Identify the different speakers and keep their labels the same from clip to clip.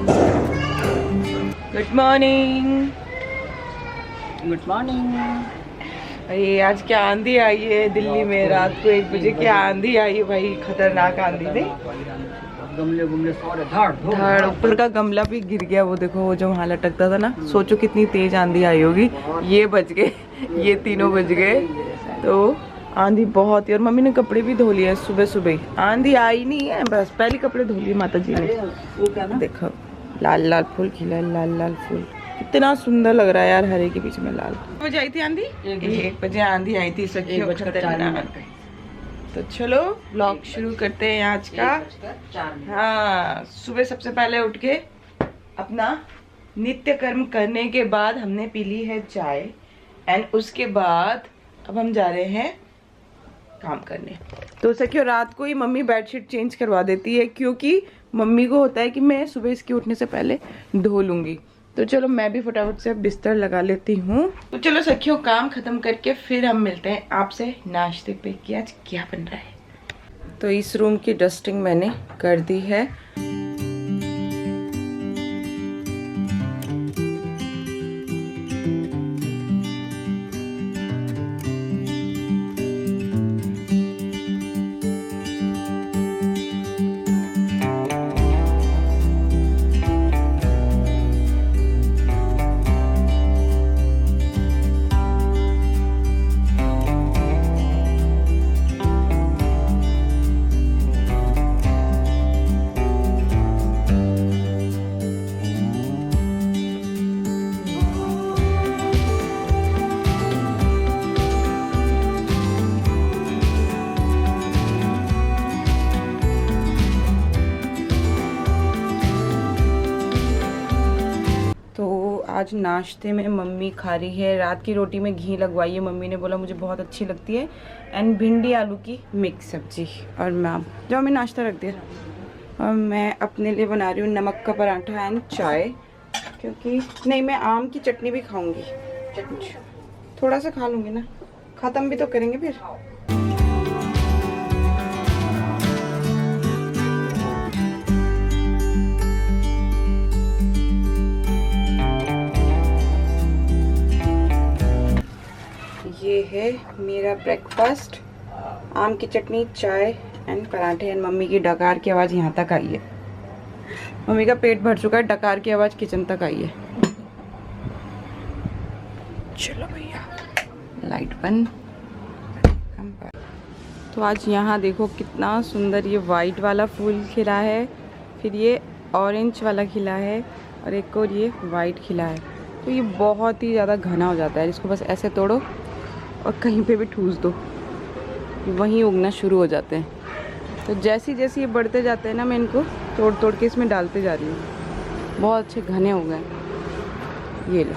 Speaker 1: Good morning.
Speaker 2: Good morning.
Speaker 1: अरे आज क्या आंधी आई है दिल्ली में, रात को 1 बजे क्या आंधी आई है भाई, खतरनाक आंधी नहीं।
Speaker 2: गमले सारे धड़
Speaker 1: ऊपर का गमला भी गिर गया, वो देखो वो जो वहाँ लटकता था ना। सोचो कितनी तेज आंधी आई होगी। ये बच गए, ये तीनों बच गए। तो आंधी बहुत ही, और मम्मी ने कपड़े भी धो लिए सुबह सुबह। आंधी आई नहीं है, बस पहले कपड़े धो लिए माता जी ने। देखो लाल लाल फूल खिला है, लाल लाल फूल कितना सुंदर लग रहा है यार, हरे के बीच में लाल। 1 बजे आई थी आंधी, 1 बजे आंधी आई थी सखियों, खतरनाक। तो चलो ब्लॉग शुरू करते हैं आज का। हाँ, सुबह सबसे पहले उठ के अपना नित्य कर्म करने के बाद हमने पी ली है चाय, एंड उसके बाद अब हम जा रहे हैं काम करने। तो सखियों रात को ही मम्मी बेडशीट चेंज करवा देती है, क्योंकि मम्मी को होता है कि मैं सुबह इसके उठने से पहले धो लूंगी। तो चलो मैं भी फटाफट से अब बिस्तर लगा लेती हूँ। तो चलो सखियों काम खत्म करके फिर हम मिलते हैं आपसे नाश्ते पे कि आज क्या बन रहा है। तो इस रूम की डस्टिंग मैंने कर दी है। आज नाश्ते में मम्मी खा रही है, रात की रोटी में घी लगवाई है, मम्मी ने बोला मुझे बहुत अच्छी लगती है, एंड भिंडी आलू की मिक्स सब्जी। और मैं जो मैं नाश्ता रख दिया, और मैं अपने लिए बना रही हूँ नमक का पराठा एंड चाय, क्योंकि नहीं मैं आम की चटनी भी खाऊंगी, थोड़ा सा खा लूँगी ना, ख़त्म भी तो करेंगे फिर। ये है मेरा ब्रेकफास्ट, आम की चटनी, चाय एंड पराठे, एंड मम्मी की डकार की आवाज़ यहाँ तक आई है। मम्मी का पेट भर चुका है, डकार की आवाज़ किचन तक आई है। चलो भैया लाइट बंद। तो आज यहाँ देखो कितना सुंदर ये वाइट वाला फूल खिला है, फिर ये ऑरेंज वाला खिला है, और एक और ये वाइट खिला है। तो ये बहुत ही ज़्यादा घना हो जाता है, इसको बस ऐसे तोड़ो और कहीं पे भी ठूस दो, वहीं उगना शुरू हो जाते हैं। तो जैसे जैसे ये बढ़ते जाते हैं ना, मैं इनको तोड़ तोड़ के इसमें डालते जा रही हूँ। बहुत अच्छे घने हो गए। ये लो,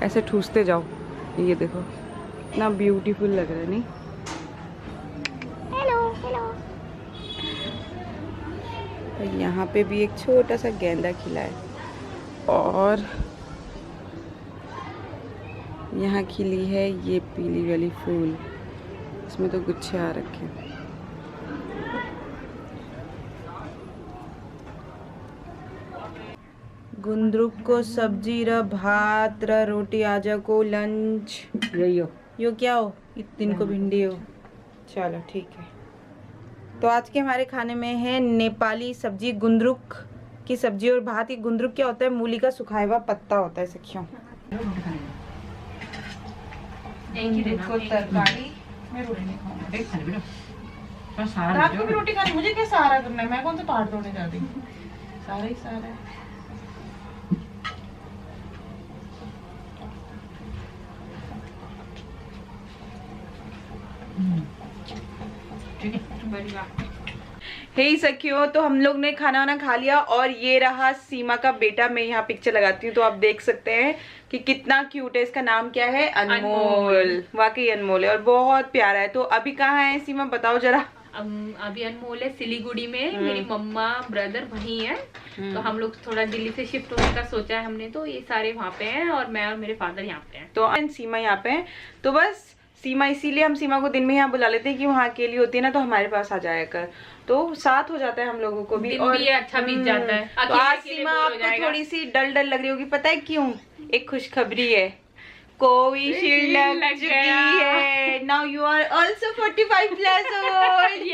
Speaker 1: ऐसे ठूसते जाओ। ये देखो इतना ब्यूटीफुल लग रहा है नहीं। Hello hello. तो यहाँ पे भी एक छोटा सा गेंदा खिला है, और यहाँ खिली है ये पीली वाली फूल, इसमें तो गुच्छे आ रखे हैं। गुंदरुक को सब्जी र भात र रोटी आजा को लंच। यो क्या हो, इतनी को भिंडी हो। चलो ठीक है। तो आज के हमारे खाने में है नेपाली सब्जी, गुंदरुक की सब्जी और भात। ये गुंदरुक क्या होता है, मूली का सुखाया हुआ पत्ता होता है सखियों। को तरकारी मैं रोटी नहीं खाऊंगी, रात को भी रोटी खानी। मुझे क्या सहारा करना है, मैं कौन सा पहाड़ तोड़ने जा रही हूँ, सारा ही सारा है। हे सखियों, तो हम लोग ने खाना वाना खा लिया, और ये रहा सीमा का बेटा। मैं यहाँ पिक्चर लगाती हूँ तो आप देख सकते हैं कि कितना क्यूट है। इसका नाम क्या है, अनमोल। वाकई अनमोल है और बहुत प्यारा है। तो अभी कहाँ है सीमा, बताओ जरा।
Speaker 3: अभी अनमोल है सिलीगुड़ी में, मेरी मम्मा ब्रदर वहीं है। तो हम लोग थोड़ा दिल्ली से शिफ्ट होने का सोचा है हमने, तो ये सारे वहाँ पे हैं और मैं और मेरे फादर यहाँ पे हैं।
Speaker 1: तो सीमा यहाँ पे है। तो बस सीमा, इसीलिए हम सीमा को दिन में यहाँ बुला लेते हैं कि वहाँ अकेली होती है ना तो हमारे पास आ जाया कर, तो साथ हो जाता है हम लोगों को भी
Speaker 3: दिन
Speaker 1: और
Speaker 3: भी अच्छा बीत जाता है।
Speaker 1: तो आज सीमा आपको थोड़ी सी डल डल लग रही होगी, पता है क्यों? एक खुशखबरी है, कोविशील्ड लग चुकी है। Now you are also 45 plus old.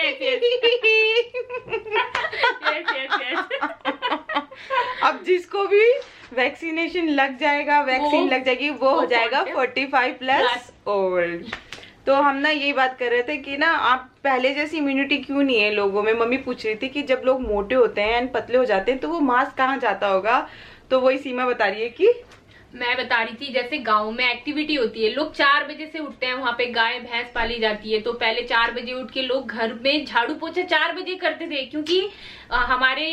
Speaker 1: अब जिसको भी वैक्सीनेशन लग जाएगा, वैक्सीन लग जाएगी, वो हो जाएगा 45 प्लस ओल्ड। तो हम ना यही बात कर रहे थे कि ना आप पहले जैसी इम्यूनिटी क्यों नहीं है लोगों में। मम्मी पूछ रही थी कि जब लोग मोटे होते हैं एंड पतले हो जाते हैं तो वो मांस कहाँ जाता होगा, तो वही सीमा बता रही है कि
Speaker 3: मैं बता रही थी जैसे गांव में एक्टिविटी होती है, लोग 4 बजे से उठते हैं, वहां पे गाय भैंस पाली जाती है, तो पहले 4 बजे उठ के लोग घर में झाड़ू पोछा 4 बजे करते थे, क्योंकि हमारे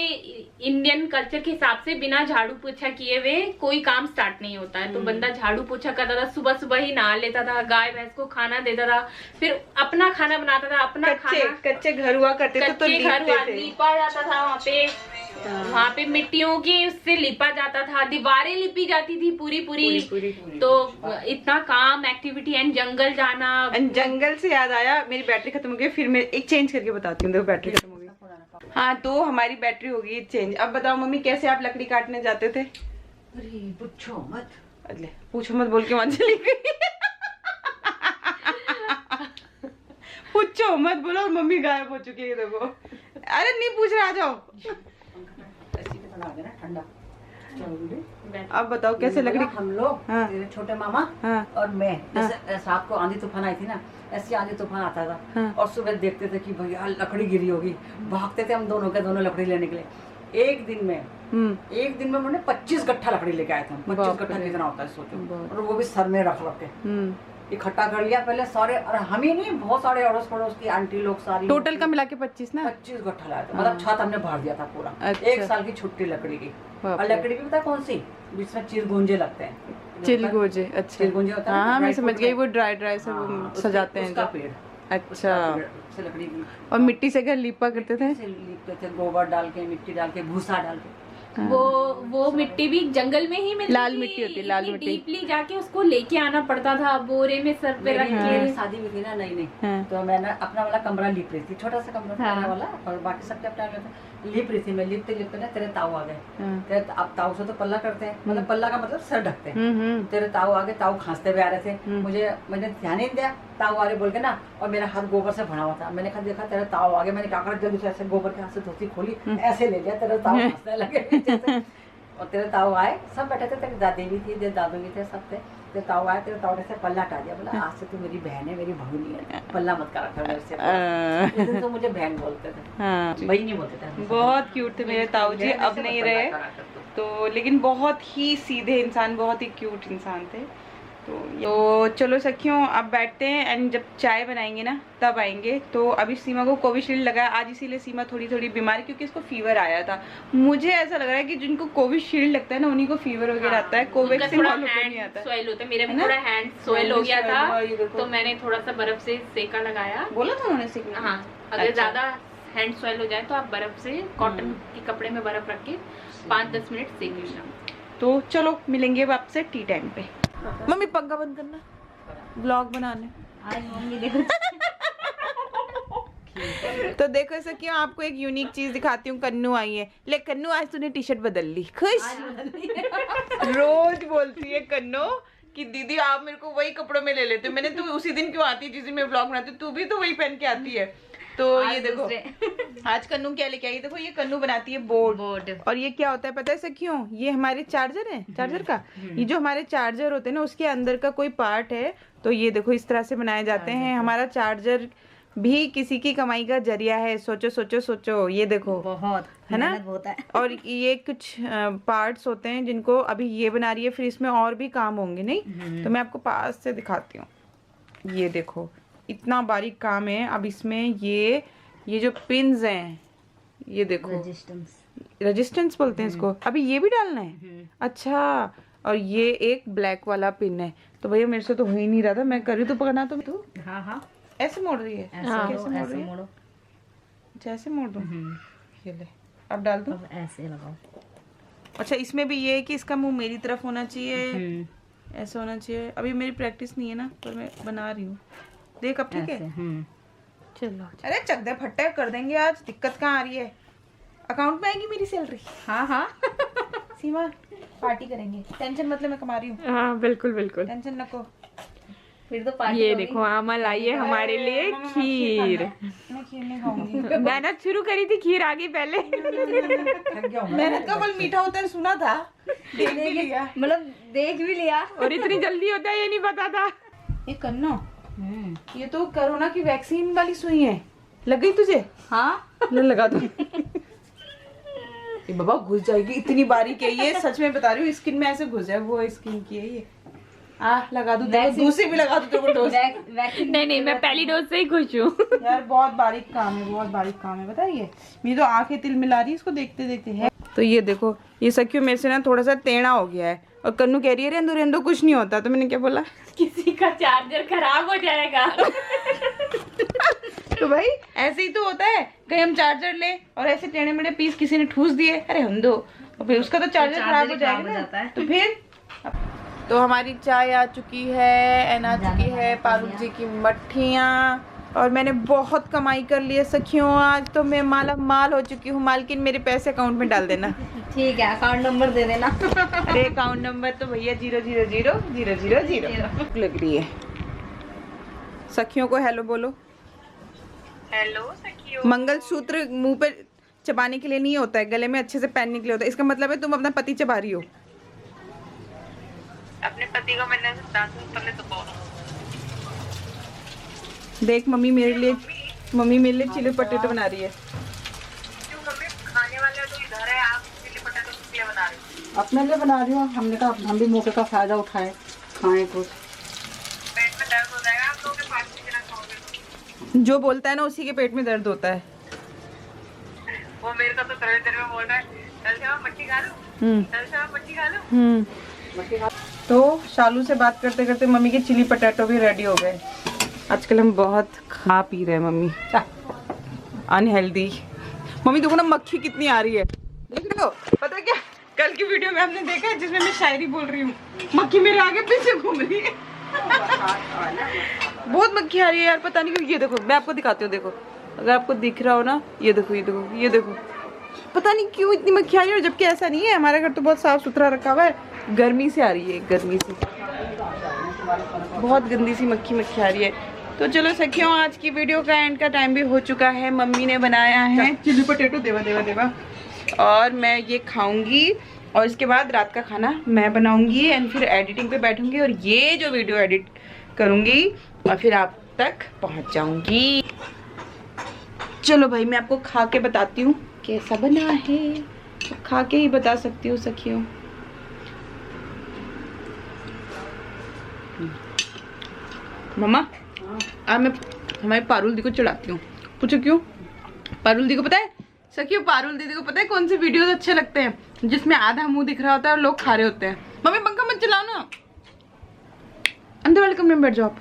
Speaker 3: इंडियन कल्चर के हिसाब से बिना झाड़ू पोछा किए हुए कोई काम स्टार्ट नहीं होता है। तो बंदा झाड़ू पोछा करता था, सुबह सुबह ही नहा लेता था, गाय भैंस को खाना देता था, फिर अपना खाना बनाता था, अपना
Speaker 1: कच्चे घर हुआ करते थे तो
Speaker 3: लीपा जाता था वहाँ पे मिट्टियों की उससे लिपा जाता था, दीवारें लिपी जाती थी पूरी। तो इतना काम, एक्टिविटी एंड जंगल जाना।
Speaker 1: जंगल से याद आया, मेरी बैटरी खत्म हो गई, फिर मैं एक चेंज करके बताती हूँ। देखो बैटरी खत्म हो गई। हाँ तो हमारी बैटरी हो गई चेंज। अब बताओ मम्मी कैसे आप लकड़ी काटने जाते थे?
Speaker 2: अरे पूछो मत,
Speaker 1: अरे पूछो मत बोल के वहां चली गई। पूछो मत बोलो और मम्मी गायब हो चुकी है। देखो अरे नहीं पूछ रहे, आ जाओ।
Speaker 2: ठंडा।
Speaker 1: अब बताओ कैसे लकड़ी?
Speaker 2: हम लोग,
Speaker 1: हाँ।
Speaker 2: तेरे छोटे मामा और मैं, जैसे रात को आंधी तूफान आई थी ना, ऐसे आंधी तूफान आता था और सुबह देखते थे कि भैया लकड़ी गिरी होगी, भागते थे हम दोनों के दोनों लकड़ी लेने के लिए। एक दिन में मैंने 25 गट्ठा लकड़ी लेके आए थे। 25 गट्ठा कितना होता है सोचो, और वो भी सर में रख के इकट्ठा कर लिया पहले सारे, और हम ही नहीं, बहुत सारे अड़ोस पड़ोस की आंटी लोग सारी,
Speaker 1: टोटल का मिला के 25 ना,
Speaker 2: 25 गट्ठा लाया था। मतलब छत हमने भर दिया था पूरा।
Speaker 1: अच्छा।
Speaker 2: 1 साल की छुट्टी लकड़ी की। और लकड़ी भी पता कौन सी, जिसमें चिलगुंजे लगते हैं।
Speaker 1: चिलगोजे, अच्छा
Speaker 2: चिलगुंजे होता है।
Speaker 1: हाँ मैं समझ गई, वो ड्राई से वो सजाते हैं
Speaker 2: उसका पेड़।
Speaker 1: अच्छा,
Speaker 2: से लकड़ी की।
Speaker 1: और मिट्टी से घर लिपा करते थे?
Speaker 2: लिपते थे, गोबर डाल के, मिट्टी डाल के, भूसा डाल के।
Speaker 3: वो मिट्टी भी जंगल में ही मिलती,
Speaker 1: लाल मिट्टी होती है, लाल मिट्टी।
Speaker 3: डीपली जाके उसको लेके आना पड़ता था, बोरे में सर पे रख के।
Speaker 2: शादी में थी ना, नहीं तो मैंने अपना वाला कमरा लिप रही थी, छोटा सा कमरा था वाला, और बाकी सबके अपना लिप रही थी। मैं लिपते ना तेरे ताऊ आ गए। अब ताऊ से तो पल्ला करते हैं, मतलब पल्ला का मतलब सर ढकते हैं। तेरे ताऊ आ गए, ताऊ खांसते हुए आ रहे थे, मैंने ध्यान ही दिया, ताऊ आ रहे बोल के ना, और मेरा हाथ गोबर से भरा हुआ था। मैंने कहा देखा तेरा ताऊ आ गया, मैंने क्या करा जल्दी से ऐसे गोबर के हाथ से धोती खोली, ऐसे ले लिया, तेरे ताऊ हंसने लगे। और तेरे ताऊ आए, सब बैठे थे, तेरी दादी भी थी, तेरे दादू भी थे, सब थे। तेरे ताऊ आए, तेरे ताऊ ने से पल्ला हटा दिया, बोला आज से तू मेरी बहन है, मेरी भगनी है, पल्ला मत करा कर मेरे से। उस दिन तो मुझे बहन बोलते थे, भाई नहीं बोलते थे।
Speaker 1: बहुत क्यूट थे मेरे ताऊ जी, अब नहीं रहे तो, लेकिन बहुत ही सीधे इंसान, बहुत ही क्यूट इंसान थे। तो चलो सखियों अब बैठते हैं, एंड जब चाय बनाएंगे ना तब आएंगे। तो अभी सीमा को कोविशील्ड लगा आज, इसीलिए सीमा थोड़ी बीमार है, क्योंकि इसको फीवर आया था। मुझे ऐसा लग रहा है कि जिनको कोविशील्ड लगता है ना उन्हीं को फीवर वगैरह आता है, कोवैक्सीन वालों को नहीं आता।
Speaker 3: सोयल होता है, मेरा भी थोड़ा हैंड सोयल हो गया था, तो मैंने थोड़ा सा बर्फ से सेका लगाया।
Speaker 1: बोला था उन्होंने सेकना?
Speaker 3: हाँ, अगर ज्यादा हैंड सोयल हो जाए तो आप बर्फ से, कॉटन के कपड़े में बर्फ रख के 5-10 मिनट सेक लेना। तो
Speaker 1: चलो मिलेंगे अब आपसे टी टाइम पे। मम्मी पंखा बंद करना, व्लॉग बनाने। तो देखो ऐसा क्यों, आपको एक यूनिक चीज दिखाती हूँ। कन्नू आई है, ले कन्नू आज तूने टी शर्ट बदल ली, खुश? रोज बोलती है कन्नू कि दीदी आप मेरे को वही कपड़ों में ले लेते हो। मैंने, तू उसी दिन क्यों आती है जिस दिन मैं व्लॉग बनाती हूँ, तू भी तो वही पहन के आती है। तो ये देखो आज कन्नू क्या लेके आई, देखो ये कन्नू बनाती है बोर्ड। और ये क्या होता है पता है ऐसा क्यों? ये हमारे चार्जर है, चार्जर का, ये जो हमारे चार्जर होते हैं ना उसके अंदर का कोई पार्ट है, तो ये देखो इस तरह से बनाए जाते हैं। हमारा चार्जर भी किसी की कमाई का जरिया है। सोचो सोचो सोचो, ये देखो बहुत है ना, बहुत है। और ये कुछ पार्ट्स होते हैं जिनको अभी ये बना रही है, फिर इसमें और भी काम होंगे नहीं, तो मैं आपको पास से दिखाती हूँ। ये देखो इतना बारीक काम है। अब इसमें ये जो पिन्स हैं, ये देखो रेजिस्टेंस बोलते हैं इसको, अभी ये भी डालना है। अच्छा, और ये एक ब्लैक वाला पिन है। तो भैया मेरे से तो हो ही नहीं रहा था, मैं कर रही तो पकड़ना तो तू। हाँ ऐसे मोड़ रही है, कैसे मोड़ रही है? जैसे मोड़ दूं, ये ले अब डाल दूं,
Speaker 2: ऐसे लगाओ।
Speaker 1: अच्छा इसमें भी ये है कि इसका मुंह मेरी तरफ होना चाहिए, ऐसा होना चाहिए। अभी मेरी प्रैक्टिस नहीं है ना, पर मैं बना रही हूँ। देख अब ठीक है।
Speaker 3: चलो।
Speaker 1: अरे चक दे फट्टे कर देंगे आज, दिक्कत कहाँ आ रही है? अकाउंट में आएगी मेरी सैलरी।
Speaker 3: हाँ हाँ
Speaker 1: सीमा पार्टी करेंगे, टेंशन मतलब मैं कमा रही हूँ,
Speaker 3: हाँ बिल्कुल बिल्कुल।
Speaker 1: टेंशन नको।
Speaker 2: फिर तो पार्टी
Speaker 3: ये
Speaker 2: होगी।
Speaker 3: देखो आमा लाई है हमारे लिए खीर।
Speaker 1: मैं खीर नहीं खाऊंगी।
Speaker 3: मेहनत शुरू करी थी, खीर आ गई पहले।
Speaker 2: थक गया हूँ।
Speaker 1: मैंने तो फल मीठा होता है सुना था, देख भी लिया।
Speaker 2: मतलब देख भी लिया।
Speaker 3: और इतनी जल्दी होता है ये नहीं पता था।
Speaker 1: ये करना, ये तो कोरोना की वैक्सीन वाली सुई है, लग गई तुझे?
Speaker 2: हाँ
Speaker 1: ले लगा दो। ये बाबा घुस जाएगी, इतनी बारीक है ये, सच में बता रही हूँ, स्किन में ऐसे घुस जाए, वो स्किन की है ये। लगा दो, दूसरी भी लगा दो तेरे को डोज।
Speaker 3: नहीं मैं पहली डोज से ही खुश हूँ।
Speaker 1: यार बहुत बारीक काम है, बहुत बारीक काम है, बताइए। मेरी तो आंखें तिल मिला रही है इसको देखते देखते है। तो ये देखो, ये सखियो मेरे से ना थोड़ा सा टेढ़ा हो गया है, और कन्नू कह रही है रेंदो रेंदो कुछ नहीं होता। तो मैंने क्या बोला,
Speaker 3: किसी का चार्जर खराब हो जाएगा।
Speaker 1: तो भाई ऐसे ही तो होता है, कहीं हम चार्जर ले और ऐसे टेढ़े मेढ़े पीस किसी ने ठूस दिए, अरे हम दो, और फिर उसका तो चार्जर खराब हो जाएगा ना। तो फिर तो हमारी चाय आ चुकी है, एंड आ चुकी है पारुल जी की मट्ठियाँ, और मैंने बहुत कमाई कर ली है सखियों। आज तो मैं माला माल हो चुकी हूँ। मालकिन मेरे पैसे अकाउंट में डाल देना।
Speaker 2: ठीक है, अकाउंट नंबर दे देना।
Speaker 1: अरे अकाउंट नंबर तो भैया 0000000 लग रही है। सखियों को हेलो बोलो।
Speaker 3: हेलो सखियों।
Speaker 1: मंगलसूत्र मुंह पे चबाने के लिए नहीं होता है, गले में अच्छे से पहनने के लिए होता है। इसका मतलब है तुम अपना पति चबा रही हो।
Speaker 3: अपने पति को मैंने दांतों पहले तो
Speaker 1: देख मम्मी मेरे लिए चिली पटेटो बना रही है।
Speaker 3: क्यों मम्मी, खाने वाले तो इधर है, आप चिली पोटैटो किस लिए बना रहे हो?
Speaker 2: अपने लिए बना रही हूँ, हमने कहा हम भी मौके का फायदा उठाए, खाएं कुछ।
Speaker 3: पेट में दर्द हो जाएगा आप लोगों के पास कितना खाओगे।
Speaker 1: जो बोलता है ना उसी के पेट में दर्द होता है।
Speaker 3: वो मेरे को तो थोड़ी देर में बोल रहा है, कल से आप मच्छी खा लो, कल से आप मच्छी खा लो।
Speaker 1: तो शालू से बात करते करते मम्मी के चिली पटेटो भी रेडी हो गए। आजकल हम बहुत खा पी रहे हैं मम्मी, अनहेल्दी। मम्मी देखो ना मक्खी कितनी आ रही है, देख रहे हो? पता है क्या, कल की वीडियो में हमने देखा है जिसमें मैं शायरी बोल रही हूँ, मक्खी मेरे आगे पीछे घूम रही है। बहुत मक्खी आ रही है यार, पता नहीं क्यों। ये देखो मैं आपको दिखाती हूँ, देखो अगर आपको दिख रहा हो ना, ये देखो ये देखो ये देखो, पता नहीं क्यों इतनी मक्खी आ रही है। और जबकि ऐसा नहीं है, हमारा घर तो बहुत साफ सुथरा रखा हुआ है। गर्मी से आ रही है, गर्मी से बहुत गंदी सी मक्खी आ रही है। तो चलो सखियों, आज की वीडियो का एंड का टाइम भी हो चुका है। मम्मी ने बनाया है चिली पटेटो, देवा, और मैं ये खाऊंगी, और इसके बाद रात का खाना मैं बनाऊंगी, एंड फिर एडिटिंग पे बैठूंगी, और ये जो वीडियो एडिट करूंगी और फिर आप तक पहुंच जाऊंगी। चलो भाई मैं आपको खा के बताती हूँ कैसा बना है, तो खा के ही बता सकती हूँ सखियों। मम्मा अब मैं हमारी पारुल दी को चढ़ाती हूँ। पूछो क्यों? पारुल दी को पता है सखियों, पारुल दीदी को पता है कौन से वीडियोस अच्छे लगते हैं जिसमें आधा मुंह दिख रहा होता है और लोग खा रहे होते हैं। मम्मी पंखा मत चलाओ ना, अंदर वाले कमरे में बैठ जाओ आप।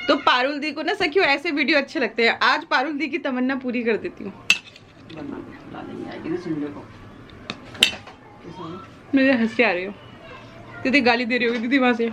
Speaker 1: तो पारुल दी को ना सखियों ऐसे वीडियो अच्छे लगते हैं। आज पारुल दी की तमन्ना पूरी कर देती हूँ। मुझे हंसी आ रही हो, दीदी गाली दे रही होगी दीदी वहां से।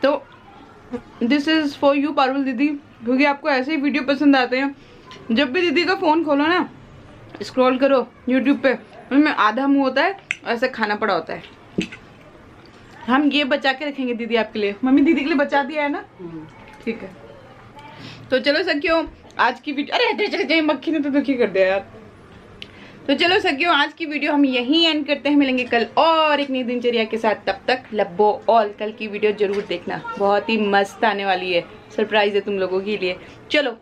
Speaker 1: तो this is for you Parul दीदी, क्योंकि आपको ऐसे ही वीडियो पसंद आते हैं। जब भी दीदी का फोन खोलो ना, स्क्रॉल करो यूट्यूब पे, उनमें आधा मुंह होता है, ऐसे खाना पड़ा होता है। हम ये बचा के रखेंगे दीदी आपके लिए। मम्मी दीदी के लिए बचा दिया है ना, ठीक है। तो चलो सखियों आज की वीडियो, अरे चले मक्खी ने तो दुखी कर दिया यार। तो चलो सखियों आज की वीडियो हम यहीं एंड करते हैं। मिलेंगे कल और एक नई दिनचर्या के साथ। तब तक लब्बो ऑल, कल की वीडियो जरूर देखना, बहुत ही मस्त आने वाली है, सरप्राइज है तुम लोगों के लिए। चलो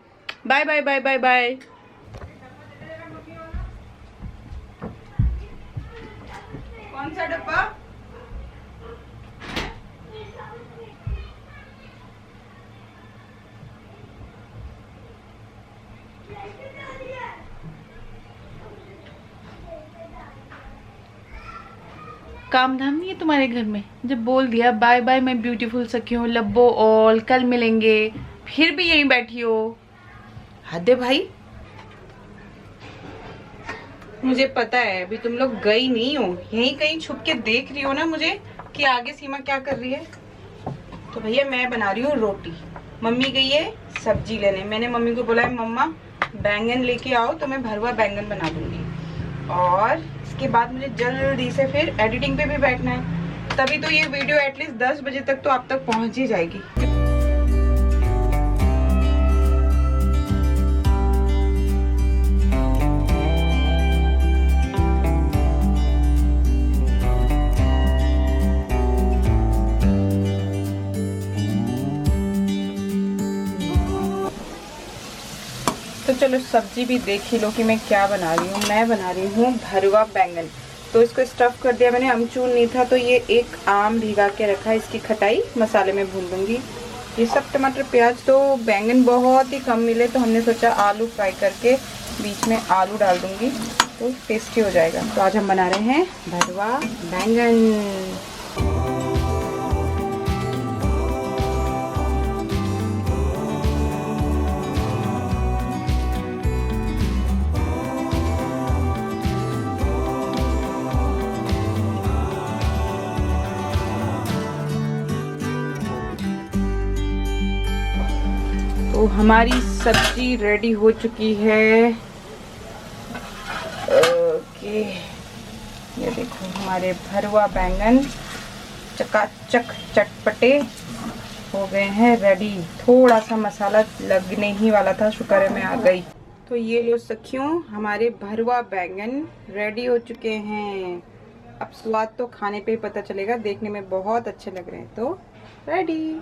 Speaker 1: bye bye bye bye bye. कौन सा डब्बा? काम धाम नहीं है तुम्हारे घर में? जब बोल दिया बाय बाय मैं ब्यूटीफुल सखियों, लब्बो ऑल, कल मिलेंगे, फिर भी यहीं बैठी हो। हद है भाई। मुझे पता है अभी तुम लोग गई नहीं हो, यहीं कहीं छुप के देख रही हो ना मुझे कि आगे सीमा क्या कर रही है। तो भैया मैं बना रही हूँ रोटी, मम्मी गई है सब्जी लेने। मैंने मम्मी को बोला है मम्मा बैंगन लेके आओ तो मैं भरवा बैंगन बना दूंगी। और इसके बाद मुझे जल्दी से फिर एडिटिंग पे भी बैठना है, तभी तो ये वीडियो एटलीस्ट 10 बजे तक तो आप तक पहुंच ही जाएगी। तो चलो सब्जी भी देख ही लो कि मैं क्या बना रही हूँ। मैं बना रही हूँ भरवा बैंगन। तो इसको स्टफ कर दिया मैंने, अमचूर नहीं था तो ये एक आम भिगा के रखा है, इसकी खटाई मसाले में भून दूंगी। ये सब टमाटर प्याज, तो बैंगन बहुत ही कम मिले तो हमने सोचा आलू फ्राई करके बीच में आलू डाल दूंगी तो टेस्टी हो जाएगा। तो आज हम बना रहे हैं भरवा बैंगन। तो हमारी सब्जी रेडी हो चुकी है। ओके, ये देखो हमारे भरवा बैंगन चकाचक चटपटे हो गए हैं रेडी। थोड़ा सा मसाला लगने ही वाला था, शुक्र है मैं आ गई। तो ये लो सखियों, हमारे भरवा बैंगन रेडी हो चुके हैं। अब स्वाद तो खाने पे ही पता चलेगा, देखने में बहुत अच्छे लग रहे हैं। तो रेडी।